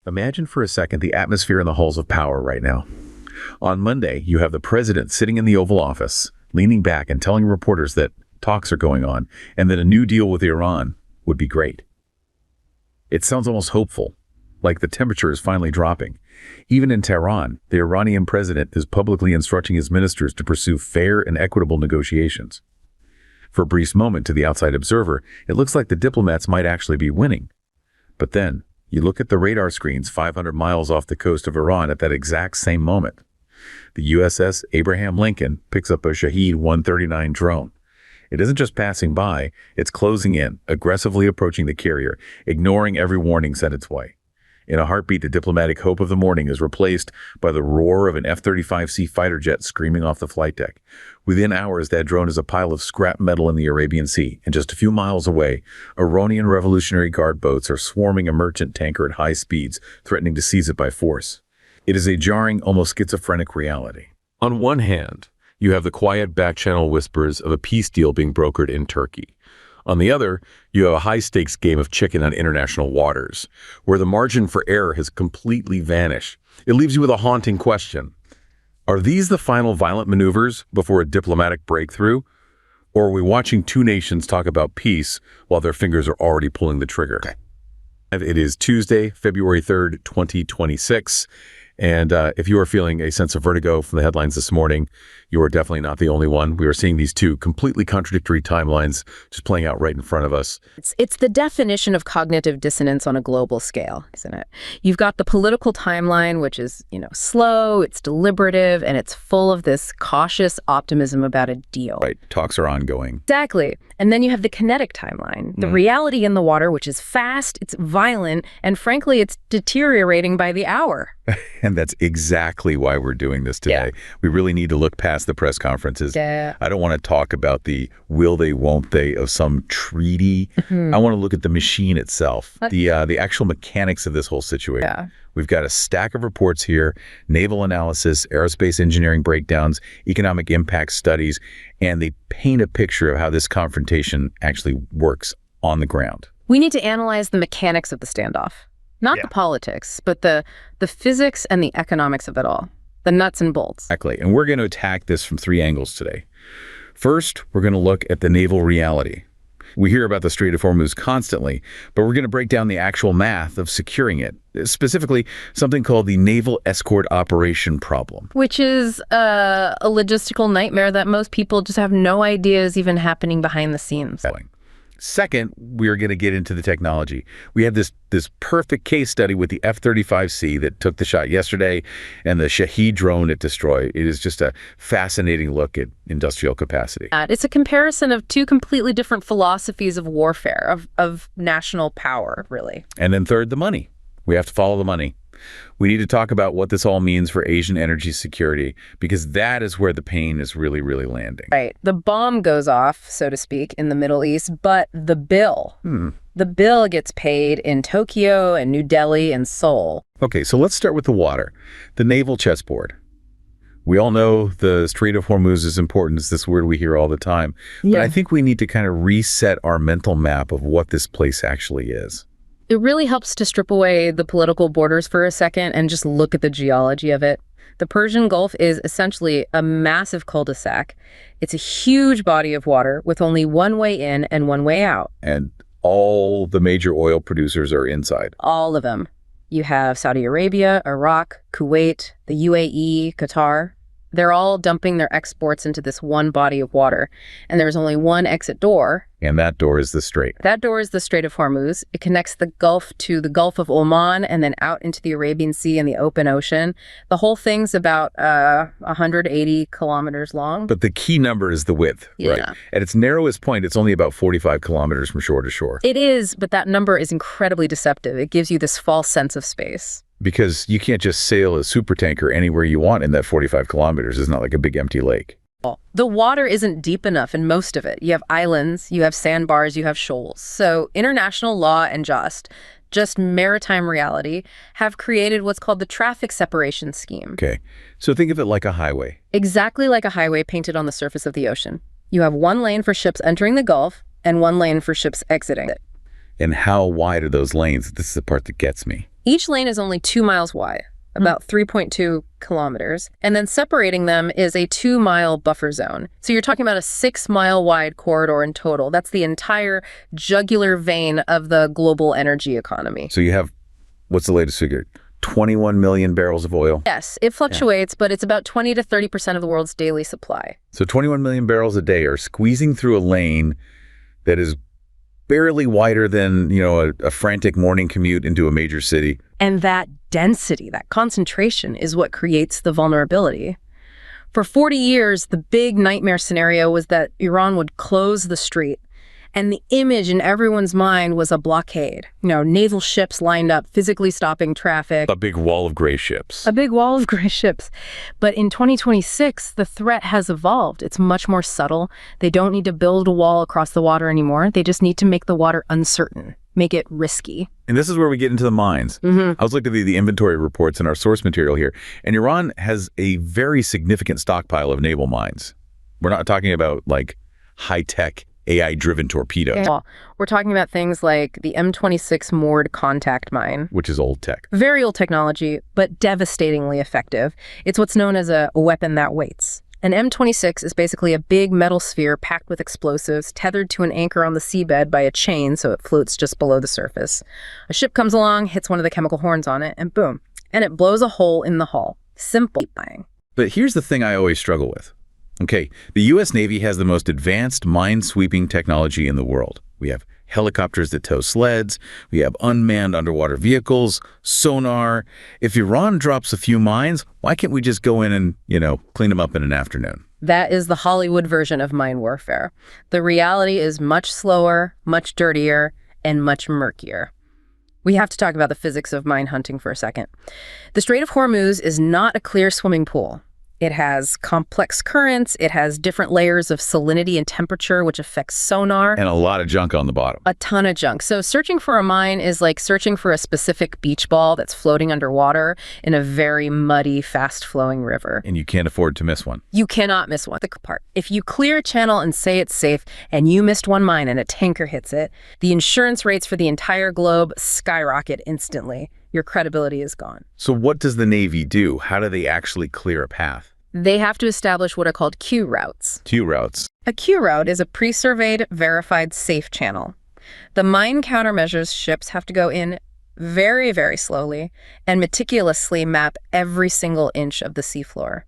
Imagine for a second the atmosphere in the halls of power right now. On Monday, you have the president sitting in the Oval Office, leaning back and telling reporters that talks are going on and that a new deal with Iran would be great. It sounds almost hopeful, like the temperature is finally dropping. Even in Tehran, the Iranian president is publicly instructing his ministers to pursue fair and equitable negotiations. For a brief moment, to the outside observer, it looks like the diplomats might actually be winning. But then, you look at the radar screens 500 miles off the coast of Iran at that exact same moment. The USS Abraham Lincoln picks up a Shahed 139 drone. It isn't just passing by, it's closing in, aggressively approaching the carrier, ignoring every warning sent its way. In a heartbeat, the diplomatic hope of the morning is replaced by the roar of an F-35C fighter jet screaming off the flight deck. Within hours, that drone is a pile of scrap metal in the Arabian Sea, and just a few miles away, Iranian Revolutionary Guard boats are swarming a merchant tanker at high speeds, threatening to seize it by force. It is a jarring, almost schizophrenic reality. On one hand, you have the quiet back-channel whispers of a peace deal being brokered in Turkey. On the other, you have a high-stakes game of chicken on international waters, where the margin for error has completely vanished. It leaves you with a haunting question. Are these the final violent maneuvers before a diplomatic breakthrough? Or are we watching two nations talk about peace while their fingers are already pulling the trigger? Okay. It is Tuesday, February 3rd, 2026. And if you are feeling a sense of vertigo from the headlines this morning, you are definitely not the only one. We are seeing these two completely contradictory timelines just playing out right in front of us. It's the definition of cognitive dissonance on a global scale, isn't it? You've got the political timeline, which is, slow, it's deliberative, and it's full of this cautious optimism about a deal. Right, talks are ongoing. Exactly. And then you have the kinetic timeline, the reality in the water, which is fast, it's violent, and frankly, it's deteriorating by the hour. And that's exactly why we're doing this today. Yeah. We really need to look past the press conferences. Yeah. I don't want to talk about the will they, won't they of some treaty. I want to look at the machine itself, the actual mechanics of this whole situation. Yeah. We've got a stack of reports here, naval analysis, aerospace engineering breakdowns, economic impact studies, and they paint a picture of how this confrontation actually works on the ground. We need to analyze the mechanics of the standoff. Not the politics, but the physics and the economics of it all. The nuts and bolts. Exactly. And we're going to attack this from three angles today. First, we're going to look at the naval reality. We hear about the Strait of Hormuz constantly, but we're going to break down the actual math of securing it, specifically something called the Naval Escort Operation problem. Which is a logistical nightmare that most people just have no idea is even happening behind the scenes. Second, we're going to get into the technology. We have this perfect case study with the F-35C that took the shot yesterday and the Shahed drone it destroyed. It is just a fascinating look at industrial capacity. It's a comparison of two completely different philosophies of warfare, of national power, really. And then third, the money. We have to follow the money. We need to talk about what this all means for Asian energy security, because that is where the pain is really, really landing. Right. The bomb goes off, so to speak, in the Middle East, but the bill. The bill gets paid in Tokyo and New Delhi and Seoul. Okay, so let's start with the water, the naval chessboard. We all know the Strait of Hormuz is important. It's this word we hear all the time. But I think we need to kind of reset our mental map of what this place actually is. It really helps to strip away the political borders for a second and just look at the geology of it. The Persian Gulf is essentially a massive cul-de-sac. It's a huge body of water with only one way in and one way out. And all the major oil producers are inside. All of them. You have Saudi Arabia, Iraq, Kuwait, the UAE, Qatar. They're all dumping their exports into this one body of water. And there's only one exit door. And that door is the Strait. That door is the Strait of Hormuz. It connects the Gulf to the Gulf of Oman and then out into the Arabian Sea and the open ocean. The whole thing's about 180 kilometers long. But the key number is the width, right? At its narrowest point, it's only about 45 kilometers from shore to shore. It is, but that number is incredibly deceptive. It gives you this false sense of space. Because you can't just sail a supertanker anywhere you want in that 45 kilometers. It's not like a big empty lake. The water isn't deep enough in most of it. You have islands, you have sandbars, you have shoals. So international law and just maritime reality have created what's called the traffic separation scheme. Okay, so think of it like a highway. Exactly like a highway painted on the surface of the ocean. You have one lane for ships entering the Gulf and one lane for ships exiting it. And how wide are those lanes? This is the part that gets me. Each lane is only 2 miles wide, about 3.2 kilometers, and then separating them is a 2-mile buffer zone. So you're talking about a 6-mile wide corridor in total. That's the entire jugular vein of the global energy economy. So you have, what's the latest figure? 21 million barrels of oil. Yes, it fluctuates, but it's about 20 to 30% of the world's daily supply. So 21 million barrels a day are squeezing through a lane that is barely wider than, a frantic morning commute into a major city. And that density, that concentration is what creates the vulnerability. For 40 years, the big nightmare scenario was that Iran would close the strait. And the image in everyone's mind was a blockade. Naval ships lined up, physically stopping traffic. A big wall of gray ships. A big wall of gray ships. But in 2026, the threat has evolved. It's much more subtle. They don't need to build a wall across the water anymore. They just need to make the water uncertain, make it risky. And this is where we get into the mines. I was looking at the inventory reports in our source material here, and Iran has a very significant stockpile of naval mines. We're not talking about high-tech AI-driven torpedoes. We're talking about things like the M26 moored contact mine. Which is old tech. Very old technology, but devastatingly effective. It's what's known as a weapon that waits. An M26 is basically a big metal sphere packed with explosives, tethered to an anchor on the seabed by a chain so it floats just below the surface. A ship comes along, hits one of the chemical horns on it, and boom. And it blows a hole in the hull. Simple. But here's the thing I always struggle with. Okay, the U.S. Navy has the most advanced mine-sweeping technology in the world. We have helicopters that tow sleds, we have unmanned underwater vehicles, sonar. If Iran drops a few mines, why can't we just go in and, clean them up in an afternoon? That is the Hollywood version of mine warfare. The reality is much slower, much dirtier, and much murkier. We have to talk about the physics of mine hunting for a second. The Strait of Hormuz is not a clear swimming pool. It has complex currents, it has different layers of salinity and temperature, which affects sonar. And a lot of junk on the bottom. A ton of junk. So searching for a mine is like searching for a specific beach ball that's floating underwater in a very muddy, fast-flowing river. And you can't afford to miss one. You cannot miss one. The part. If you clear a channel and say it's safe, and you missed one mine and a tanker hits it, the insurance rates for the entire globe skyrocket instantly. Your credibility is gone. So what does the Navy do? How do they actually clear a path? They have to establish what are called Q routes. Q routes. A Q route is a pre-surveyed, verified, safe channel. The mine countermeasures ships have to go in very, very slowly and meticulously map every single inch of the seafloor.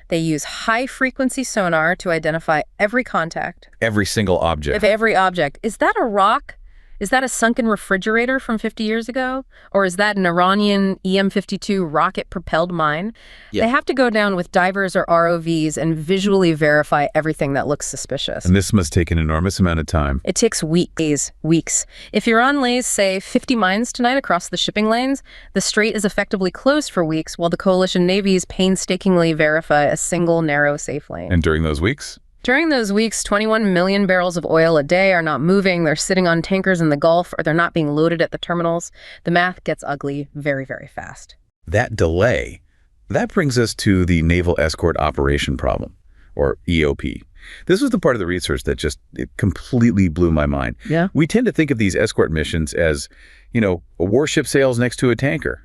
They use high-frequency sonar to identify every contact. Every single object. Every object. Is that a rock? Is that a sunken refrigerator from 50 years ago? Or is that an Iranian EM-52 rocket-propelled mine? Yeah. They have to go down with divers or ROVs and visually verify everything that looks suspicious. And this must take an enormous amount of time. It takes weeks. If Iran lays, say, 50 mines tonight across the shipping lanes, the strait is effectively closed for weeks while the coalition navies painstakingly verify a single narrow safe lane. And during those weeks? During those weeks, 21 million barrels of oil a day are not moving, they're sitting on tankers in the Gulf, or they're not being loaded at the terminals. The math gets ugly very, very fast. That delay, that brings us to the Naval Escort Operation Problem, or EOP. This was the part of the research that it completely blew my mind. Yeah. We tend to think of these escort missions as, a warship sails next to a tanker.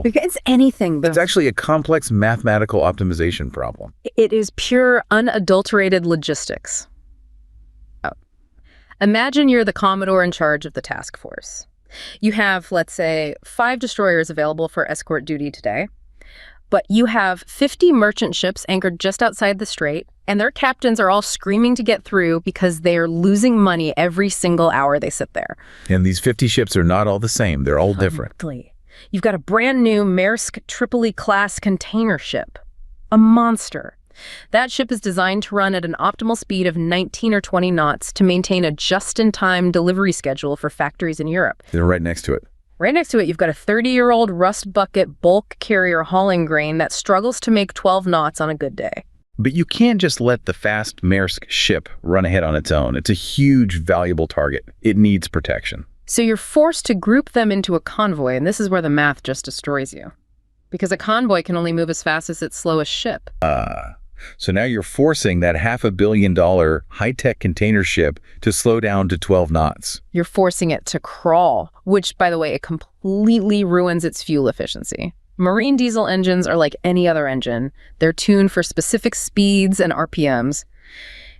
It's anything. It's actually a complex mathematical optimization problem. It is pure, unadulterated logistics. Imagine you're the Commodore in charge of the task force. You have, let's say, 5 destroyers available for escort duty today, but you have 50 merchant ships anchored just outside the strait, and their captains are all screaming to get through because they're losing money every single hour they sit there. And these 50 ships are not all the same. They're all different. You've got a brand new Maersk Tripoli-class container ship, a monster. That ship is designed to run at an optimal speed of 19 or 20 knots to maintain a just-in-time delivery schedule for factories in Europe. They're right next to it. Right next to it, you've got a 30-year-old rust bucket bulk carrier hauling grain that struggles to make 12 knots on a good day. But you can't just let the fast Maersk ship run ahead on its own. It's a huge, valuable target. It needs protection. So you're forced to group them into a convoy, and this is where the math just destroys you. Because a convoy can only move as fast as its slowest ship. So now you're forcing that $500 million high-tech container ship to slow down to 12 knots. You're forcing it to crawl, which, by the way, it completely ruins its fuel efficiency. Marine diesel engines are like any other engine. They're tuned for specific speeds and RPMs.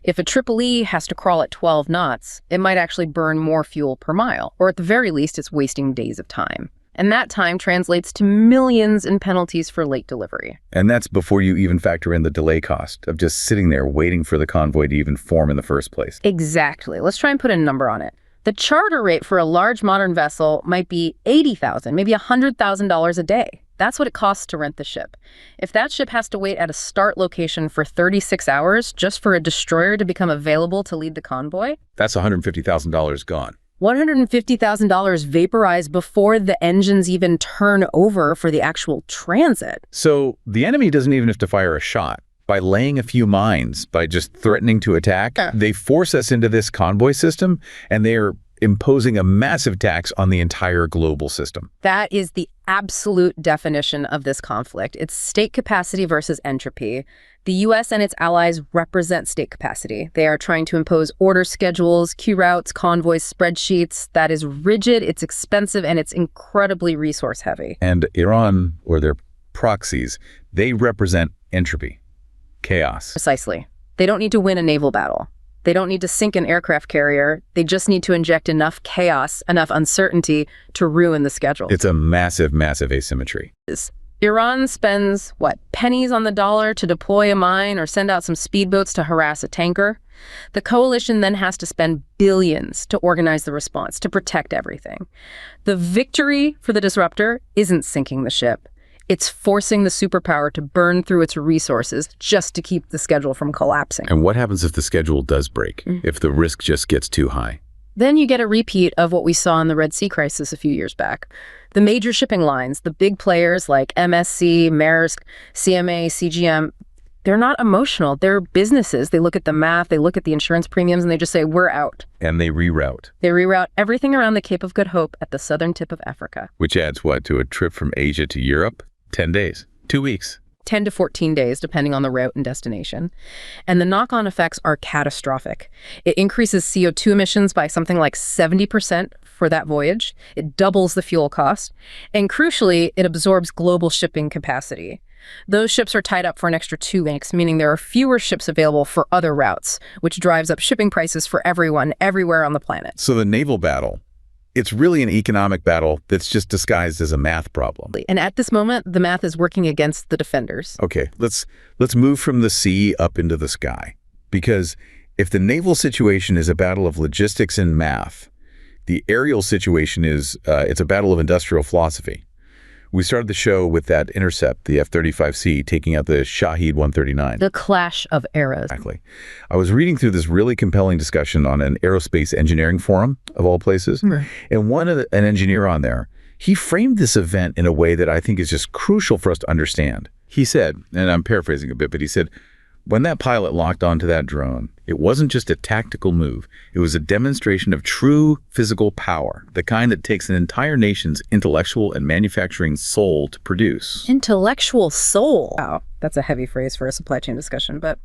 If a Triple E has to crawl at 12 knots, it might actually burn more fuel per mile, or at the very least, it's wasting days of time. And that time translates to millions in penalties for late delivery. And that's before you even factor in the delay cost of just sitting there waiting for the convoy to even form in the first place. Exactly. Let's try and put a number on it. The charter rate for a large modern vessel might be $80,000, maybe $100,000 a day. That's what it costs to rent the ship. If that ship has to wait at a start location for 36 hours just for a destroyer to become available to lead the convoy, that's $150,000 gone. $150,000 vaporized before the engines even turn over for the actual transit. So the enemy doesn't even have to fire a shot. By laying a few mines, by just threatening to attack, they force us into this convoy system, and they are imposing a massive tax on the entire global system. That is the absolute definition of this conflict. It's state capacity versus entropy. The U.S. and its allies represent state capacity. They are trying to impose order schedules, queue routes, convoys, spreadsheets. That is rigid, it's expensive, and it's incredibly resource heavy. And Iran, or their proxies, they represent entropy, chaos. Precisely. They don't need to win a naval battle. They don't need to sink an aircraft carrier. They just need to inject enough chaos, enough uncertainty to ruin the schedule. It's a massive, massive asymmetry. Iran spends, pennies on the dollar to deploy a mine or send out some speedboats to harass a tanker. The coalition then has to spend billions to organize the response, to protect everything. The victory for the disruptor isn't sinking the ship. It's forcing the superpower to burn through its resources just to keep the schedule from collapsing. And what happens if the schedule does break, if the risk just gets too high? Then you get a repeat of what we saw in the Red Sea crisis a few years back. The major shipping lines, the big players like MSC, Maersk, CMA, CGM, they're not emotional. They're businesses. They look at the math, they look at the insurance premiums, and they just say, we're out. And they reroute. They reroute everything around the Cape of Good Hope at the southern tip of Africa. Which adds what to a trip from Asia to Europe? 10 days, 2 weeks. 10 to 14 days, depending on the route and destination. And the knock-on effects are catastrophic. It increases CO2 emissions by something like 70% for that voyage. It doubles the fuel cost. And crucially, it absorbs global shipping capacity. Those ships are tied up for an extra 2 weeks, meaning there are fewer ships available for other routes, which drives up shipping prices for everyone, everywhere on the planet. So the naval battle, it's really an economic battle that's just disguised as a math problem. And at this moment, the math is working against the defenders. Okay, let's move from the sea up into the sky. Because if the naval situation is a battle of logistics and math, the aerial situation is it's a battle of industrial philosophy. We started the show with that intercept, the F-35C, taking out the Shahed 139. The clash of eras. Exactly. I was reading through this really compelling discussion on an aerospace engineering forum, of all places. Right. And an engineer on there, he framed this event in a way that I think is just crucial for us to understand. He said, and I'm paraphrasing a bit, but he said, when that pilot locked onto that drone, it wasn't just a tactical move. It was a demonstration of true physical power, the kind that takes an entire nation's intellectual and manufacturing soul to produce. Intellectual soul? Wow, that's a heavy phrase for a supply chain discussion, but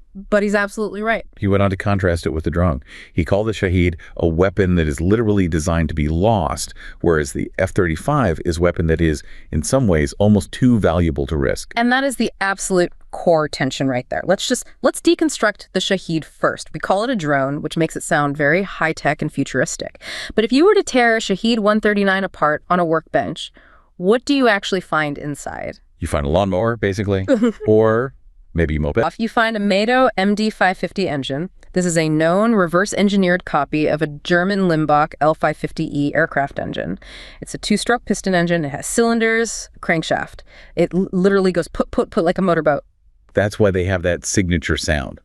he's absolutely right. He went on to contrast it with the drone. He called the Shahed a weapon that is literally designed to be lost, whereas the F-35 is a weapon that is, in some ways, almost too valuable to risk. And that is the absolute core tension right there. Let's deconstruct the Shahed first. We call it a drone, which makes it sound very high-tech and futuristic. But if you were to tear a Shahed 139 apart on a workbench, what do you actually find inside? You find a lawnmower, basically, or maybe a moped. You find a Mado MD-550 engine. This is a known reverse-engineered copy of a German Limbach L550E aircraft engine. It's a 2-stroke piston engine. It has cylinders, crankshaft. It literally goes put like a motorboat. That's why they have that signature sound,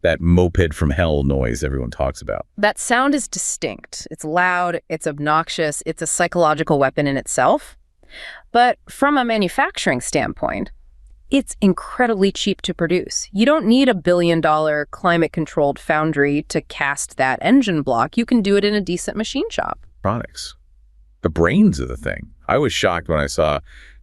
that moped from hell noise everyone talks about. That sound is distinct. It's loud, it's obnoxious, it's a psychological weapon in itself. But from a manufacturing standpoint, it's incredibly cheap to produce. You don't need a $1 billion climate-controlled foundry to cast that engine block. You can do it in a decent machine shop. Products. the brains of the thing. I was shocked when I saw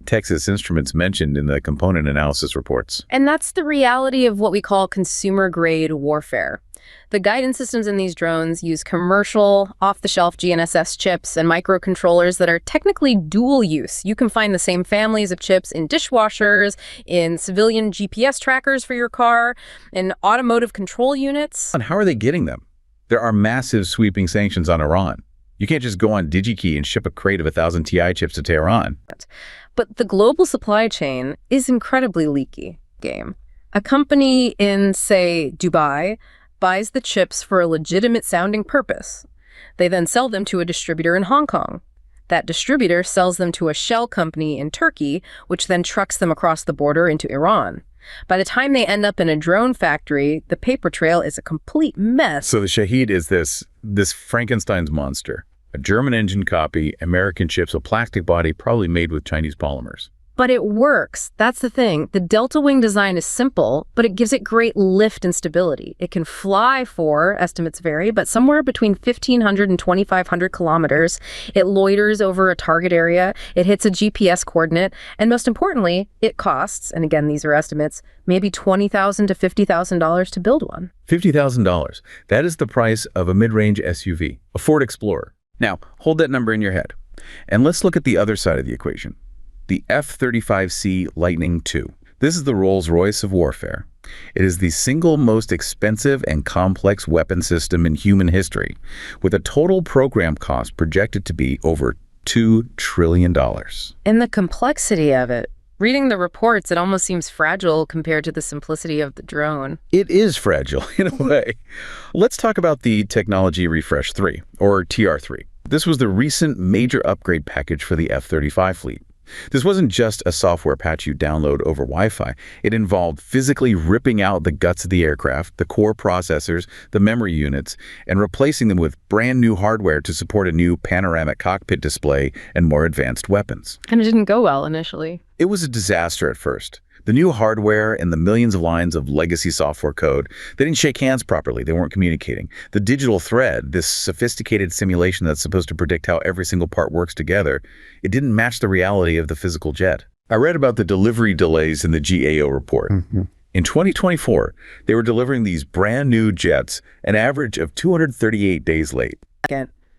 Texas Instruments mentioned in the component analysis reports. And that's the reality of what we call consumer-grade warfare. The guidance systems in these drones use commercial, off-the-shelf GNSS chips and microcontrollers that are technically dual use. You can find the same families of chips in dishwashers, in civilian GPS trackers for your car, in automotive control units. And how are they getting them? There are massive sweeping sanctions on Iran. You can't just go on DigiKey and ship a crate of 1,000 Ti chips to Tehran. But the global supply chain is incredibly leaky. A company in, say, Dubai buys the chips for a legitimate-sounding purpose. They then sell them to a distributor in Hong Kong. That distributor sells them to a shell company in Turkey, which then trucks them across the border into Iran. By the time they end up in a drone factory, the paper trail is a complete mess. So the Shahed is this Frankenstein's monster. A German engine copy, American chips, a plastic body probably made with Chinese polymers. But it works. That's the thing. The delta wing design is simple, but it gives it great lift and stability. It can fly for, estimates vary, but somewhere between 1,500 and 2,500 kilometers. It loiters over a target area. It hits a GPS coordinate. And most importantly, it costs, and again, these are estimates, maybe $20,000 to $50,000 to build one. $50,000. That is the price of a mid-range SUV, a Ford Explorer. Now, hold that number in your head. And let's look at the other side of the equation. The F-35C Lightning II. This is the Rolls-Royce of warfare. It is the single most expensive and complex weapon system in human history, with a total program cost projected to be over $2 trillion. And the complexity of it. Reading the reports, it almost seems fragile compared to the simplicity of the drone. It is fragile, in a way. Let's talk about the Technology Refresh 3, or TR3. This was the recent major upgrade package for the F-35 fleet. This wasn't just a software patch you download over Wi-Fi. It involved physically ripping out the guts of the aircraft, the core processors, the memory units, and replacing them with brand new hardware to support a new panoramic cockpit display and more advanced weapons. And it didn't go well initially. It was a disaster at first. The new hardware and the millions of lines of legacy software code, they didn't shake hands properly. They weren't communicating. The digital thread, this sophisticated simulation that's supposed to predict how every single part works together, it didn't match the reality of the physical jet. I read about the delivery delays in the GAO report. In 2024, they were delivering these brand new jets an average of 238 days late.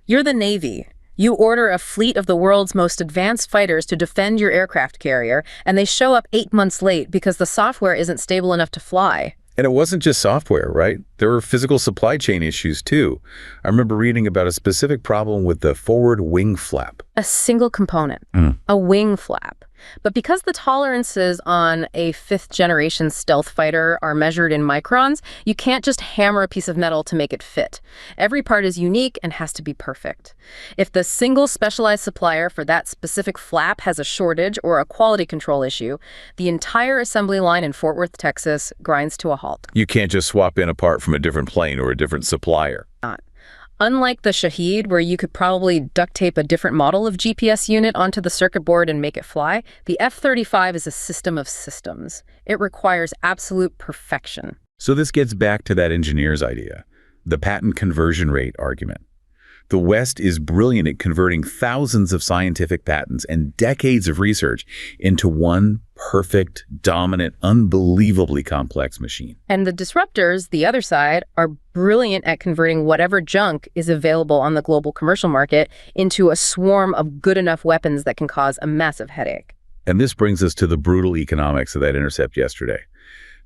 You're the Navy. You order a fleet of the world's most advanced fighters to defend your aircraft carrier, and they show up 8 months late because the software isn't stable enough to fly. And it wasn't just software, right? There were physical supply chain issues too. I remember reading about a specific problem with the forward wing flap. A single component, a wing flap. But because the tolerances on a 5th-generation stealth fighter are measured in microns, you can't just hammer a piece of metal to make it fit. Every part is unique and has to be perfect. If the single specialized supplier for that specific flap has a shortage or a quality control issue, the entire assembly line in Fort Worth, Texas, grinds to a halt. You can't just swap in a part from a different plane or a different supplier. Unlike the Shahed, where you could probably duct tape a different model of GPS unit onto the circuit board and make it fly, the F-35 is a system of systems. It requires absolute perfection. So this gets back to that engineer's idea, the patent conversion rate argument. The West is brilliant at converting thousands of scientific patents and decades of research into one perfect, dominant, unbelievably complex machine. And the disruptors, the other side, are brilliant at converting whatever junk is available on the global commercial market into a swarm of good enough weapons that can cause a massive headache. And this brings us to the brutal economics of that intercept yesterday.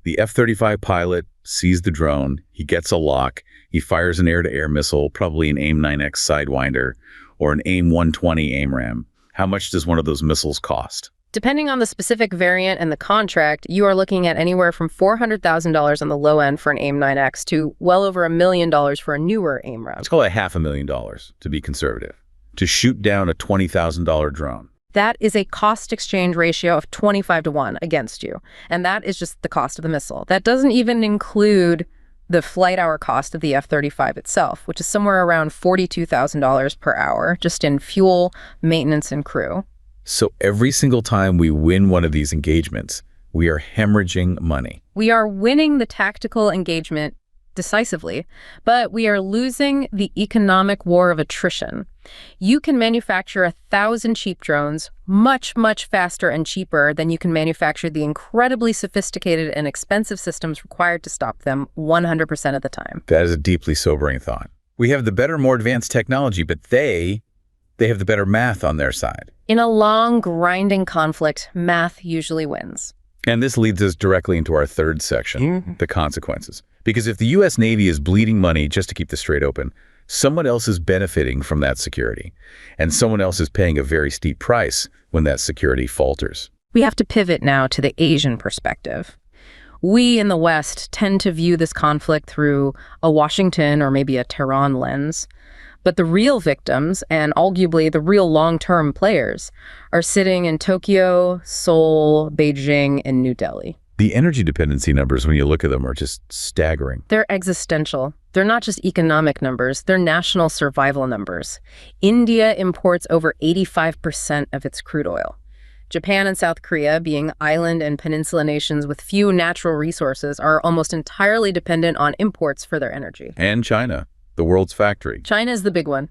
The F-35 pilot sees the drone, he gets a lock, he fires an air-to-air missile, probably an AIM-9X Sidewinder or an AIM-120 AIMRAAM. How much does one of those missiles cost? Depending on the specific variant and the contract, you are looking at anywhere from $400,000 on the low end for an AIM-9X to well over $1 million for a newer AIMRAAM. Let's call it $500,000 to be conservative, to shoot down a $20,000 drone. That is a cost exchange ratio of 25-to-1 against you. And that is just the cost of the missile. That doesn't even include the flight hour cost of the F-35 itself, which is somewhere around $42,000 per hour, just in fuel, maintenance, and crew. So every single time we win one of these engagements, we are hemorrhaging money. We are winning the tactical engagement decisively, but we are losing the economic war of attrition. You can manufacture 1,000 cheap drones much, much faster and cheaper than you can manufacture the incredibly sophisticated and expensive systems required to stop them 100% of the time. That is a deeply sobering thought. We have the better, more advanced technology, but they have the better math on their side. In a long, grinding conflict, math usually wins. And this leads us directly into our third section, the consequences. Because if the U.S. Navy is bleeding money just to keep the strait open, someone else is benefiting from that security. And someone else is paying a very steep price when that security falters. We have to pivot now to the Asian perspective. We in the West tend to view this conflict through a Washington or maybe a Tehran lens. But the real victims, and arguably the real long-term players, are sitting in Tokyo, Seoul, Beijing, and New Delhi. The energy dependency numbers, when you look at them, are just staggering. They're existential. They're not just economic numbers, they're national survival numbers. India imports over 85% of its crude oil. Japan and South Korea, being island and peninsula nations with few natural resources, are almost entirely dependent on imports for their energy. And China, the world's factory. China is the big one.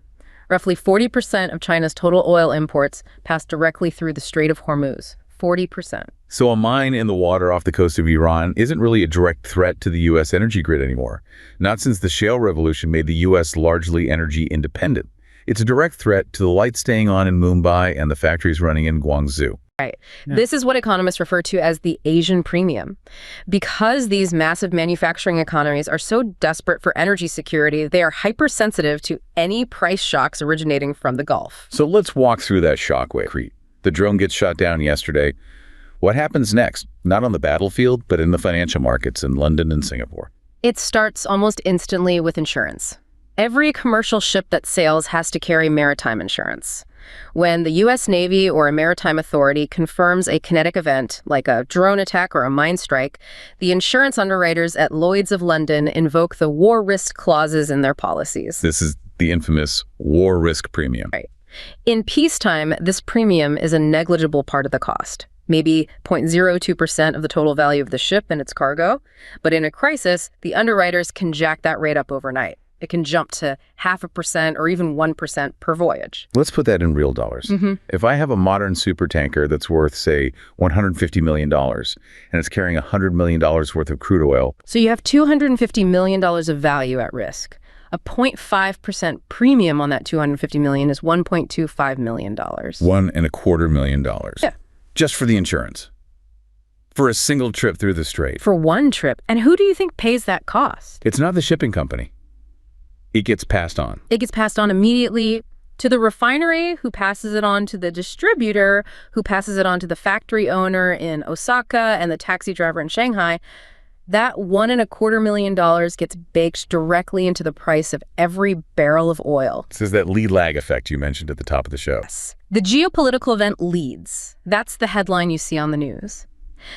Roughly 40% of China's total oil imports pass directly through the Strait of Hormuz. 40%. So a mine in the water off the coast of Iran isn't really a direct threat to the U.S. energy grid anymore. Not since the shale revolution made the U.S. largely energy independent. It's a direct threat to the lights staying on in Mumbai and the factories running in Guangzhou. Right. Yeah. This is what economists refer to as the Asian premium. Because these massive manufacturing economies are so desperate for energy security, they are hypersensitive to any price shocks originating from the Gulf. So let's walk through that shockwave. The drone gets shot down yesterday. What happens next? Not on the battlefield, but in the financial markets in London and Singapore. It starts almost instantly with insurance. Every commercial ship that sails has to carry maritime insurance. When the U.S. Navy or a maritime authority confirms a kinetic event, like a drone attack or a mine strike, the insurance underwriters at Lloyd's of London invoke the war risk clauses in their policies. This is the infamous war risk premium. Right. In peacetime, this premium is a negligible part of the cost, maybe 0.02% of the total value of the ship and its cargo. But in a crisis, the underwriters can jack that rate up overnight. It can jump to 0.5% or even 1% per voyage. Let's put that in real dollars. If I have a modern supertanker that's worth, say, $150 million, and it's carrying $100 million worth of crude oil. So you have $250 million of value at risk. A 0.5% premium on that $250 million is $1.25 million. $1.25 million. Yeah. Just for the insurance. For a single trip through the strait. For one trip. And who do you think pays that cost? It's not the shipping company. It gets passed on. It gets passed on immediately to the refinery, who passes it on to the distributor, who passes it on to the factory owner in Osaka and the taxi driver in Shanghai. That $1.25 million gets baked directly into the price of every barrel of oil. This is that lead lag effect you mentioned at the top of the show. Yes. The geopolitical event leads. That's the headline you see on the news.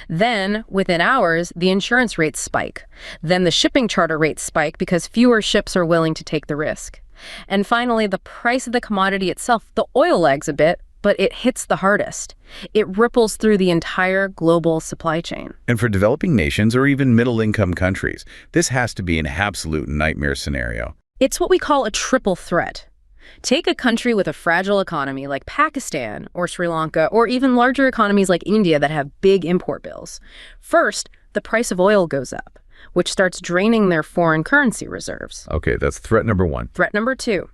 Then, within hours, the insurance rates spike. Then the shipping charter rates spike because fewer ships are willing to take the risk. And finally, the price of the commodity itself, the oil lags a bit, but it hits the hardest. It ripples through the entire global supply chain. And for developing nations or even middle-income countries, this has to be an absolute nightmare scenario. It's what we call a triple threat. Take a country with a fragile economy like Pakistan or Sri Lanka, or even larger economies like India that have big import bills. First, the price of oil goes up, which starts draining their foreign currency reserves. Okay, that's threat number one. Threat number two.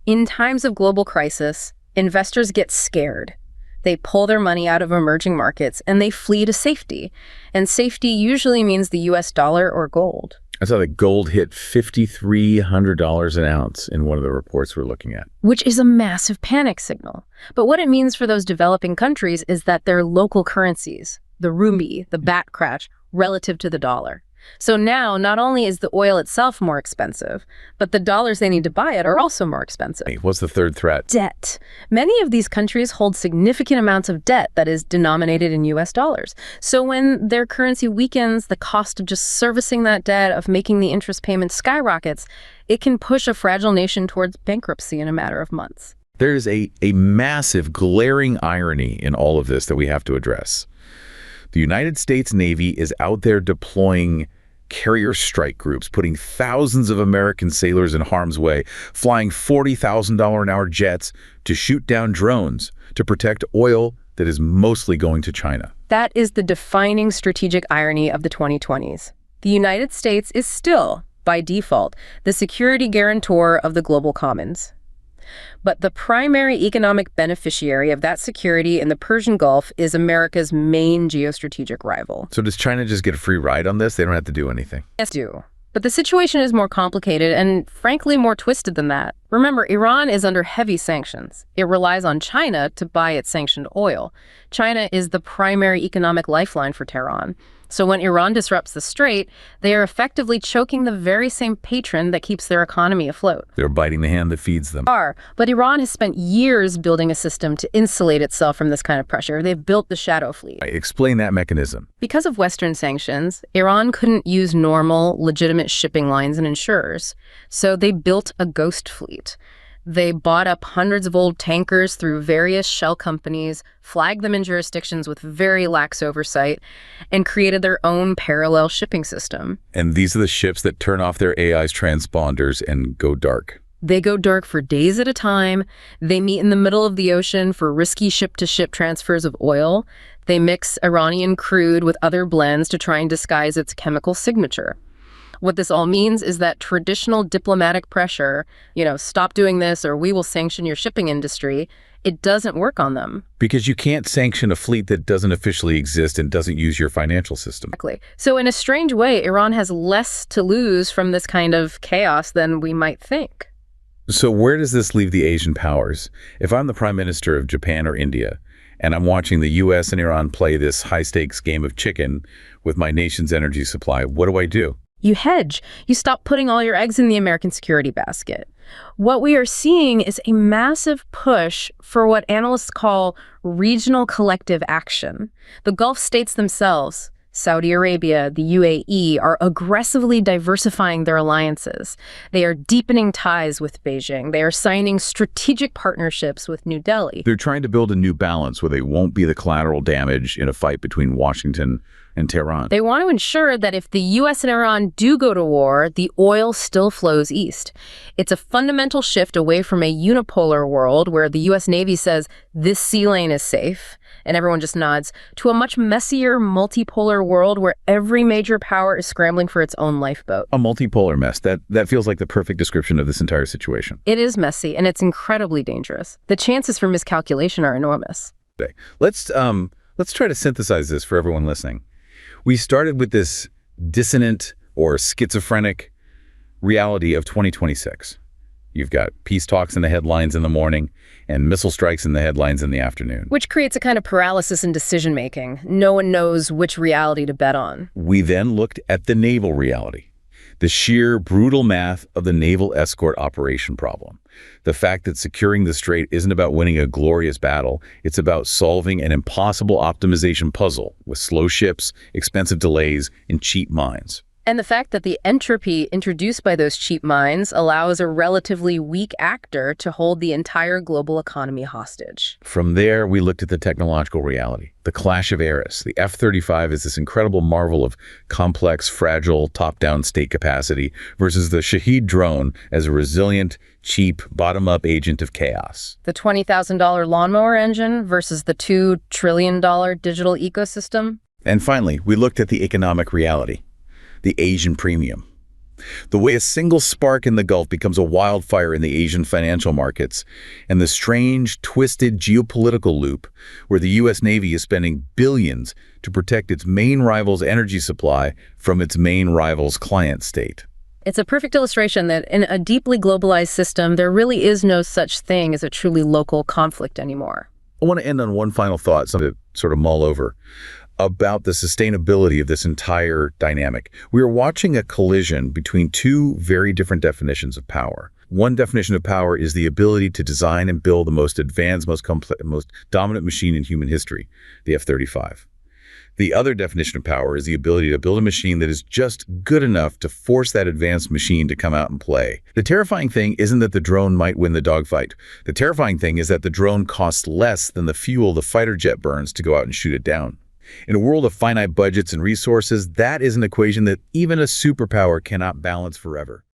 In times of global crisis, investors get scared. They pull their money out of emerging markets and they flee to safety. And safety usually means the US dollar or gold. I saw that gold hit $5,300 an ounce in one of the reports we're looking at. Which is a massive panic signal. But what it means for those developing countries is that their local currencies, the rupee, the baht crash, relative to the dollar. So now, not only is the oil itself more expensive, but the dollars they need to buy it are also more expensive. What's the third threat? Debt. Many of these countries hold significant amounts of debt that is denominated in US dollars. So when their currency weakens, the cost of just servicing that debt, of making the interest payments skyrockets, it can push a fragile nation towards bankruptcy in a matter of months. There's a massive, glaring irony in all of this that we have to address. The United States Navy is out there deploying carrier strike groups, putting thousands of American sailors in harm's way, flying $40,000 an hour jets to shoot down drones to protect oil that is mostly going to China. That is the defining strategic irony of the 2020s. The United States is still, by default, the security guarantor of the global commons. But the primary economic beneficiary of that security in the Persian Gulf is America's main geostrategic rival. So does China just get a free ride on this? They don't have to do anything. Yes, do. But the situation is more complicated and, frankly, more twisted than that. Remember, Iran is under heavy sanctions. It relies on China to buy its sanctioned oil. China is the primary economic lifeline for Tehran. So when Iran disrupts the strait, they are effectively choking the very same patron that keeps their economy afloat. They're biting the hand that feeds them. But Iran has spent years building a system to insulate itself from this kind of pressure. They've built the shadow fleet. Explain that mechanism. Because of Western sanctions, Iran couldn't use normal, legitimate shipping lines and insurers. So they built a ghost fleet. They bought up hundreds of old tankers through various shell companies, flagged them in jurisdictions with very lax oversight, and created their own parallel shipping system. And these are the ships that turn off their AI's transponders and go dark. They go dark for days at a time. They meet in the middle of the ocean for risky ship-to-ship transfers of oil. They mix Iranian crude with other blends to try and disguise its chemical signature. What this all means is that traditional diplomatic pressure, stop doing this or we will sanction your shipping industry, it doesn't work on them. Because you can't sanction a fleet that doesn't officially exist and doesn't use your financial system. Exactly. So in a strange way, Iran has less to lose from this kind of chaos than we might think. So where does this leave the Asian powers? If I'm the prime minister of Japan or India, and I'm watching the US and Iran play this high-stakes game of chicken with my nation's energy supply, what do I do? You hedge. You stop putting all your eggs in the American security basket. What we are seeing is a massive push for what analysts call regional collective action. The Gulf states themselves, Saudi Arabia, the UAE, are aggressively diversifying their alliances. They are deepening ties with Beijing. They are signing strategic partnerships with New Delhi. They're trying to build a new balance where they won't be the collateral damage in a fight between Washington and Tehran. They want to ensure that if the U.S. and Iran do go to war, the oil still flows east. It's a fundamental shift away from a unipolar world where the U.S. Navy says this sea lane is safe, and everyone just nods, to a much messier, multipolar world where every major power is scrambling for its own lifeboat. A multipolar mess. That feels like the perfect description of this entire situation. It is messy, and it's incredibly dangerous. The chances for miscalculation are enormous. Let's try to synthesize this for everyone listening. We started with this dissonant or schizophrenic reality of 2026. You've got peace talks in the headlines in the morning and missile strikes in the headlines in the afternoon. Which creates a kind of paralysis in decision-making. No one knows which reality to bet on. We then looked at the naval reality, the sheer brutal math of the naval escort operation problem. The fact that securing the strait isn't about winning a glorious battle, it's about solving an impossible optimization puzzle with slow ships, expensive delays, and cheap mines. And the fact that the entropy introduced by those cheap mines allows a relatively weak actor to hold the entire global economy hostage. From there, we looked at the technological reality, the clash of eras. The F-35 is this incredible marvel of complex, fragile, top-down state capacity versus the Shahed drone as a resilient, cheap, bottom-up agent of chaos. The $20,000 lawnmower engine versus the $2 trillion digital ecosystem. And finally, we looked at the economic reality, the Asian premium. The way a single spark in the Gulf becomes a wildfire in the Asian financial markets, and the strange, twisted geopolitical loop where the U.S. Navy is spending billions to protect its main rival's energy supply from its main rival's client state. It's a perfect illustration that in a deeply globalized system, there really is no such thing as a truly local conflict anymore. I want to end on one final thought, something to sort of mull over, about the sustainability of this entire dynamic. We are watching a collision between two very different definitions of power. One definition of power is the ability to design and build the most advanced, most complex, most dominant machine in human history, the F-35. The other definition of power is the ability to build a machine that is just good enough to force that advanced machine to come out and play. The terrifying thing isn't that the drone might win the dogfight. The terrifying thing is that the drone costs less than the fuel the fighter jet burns to go out and shoot it down. In a world of finite budgets and resources, that is an equation that even a superpower cannot balance forever.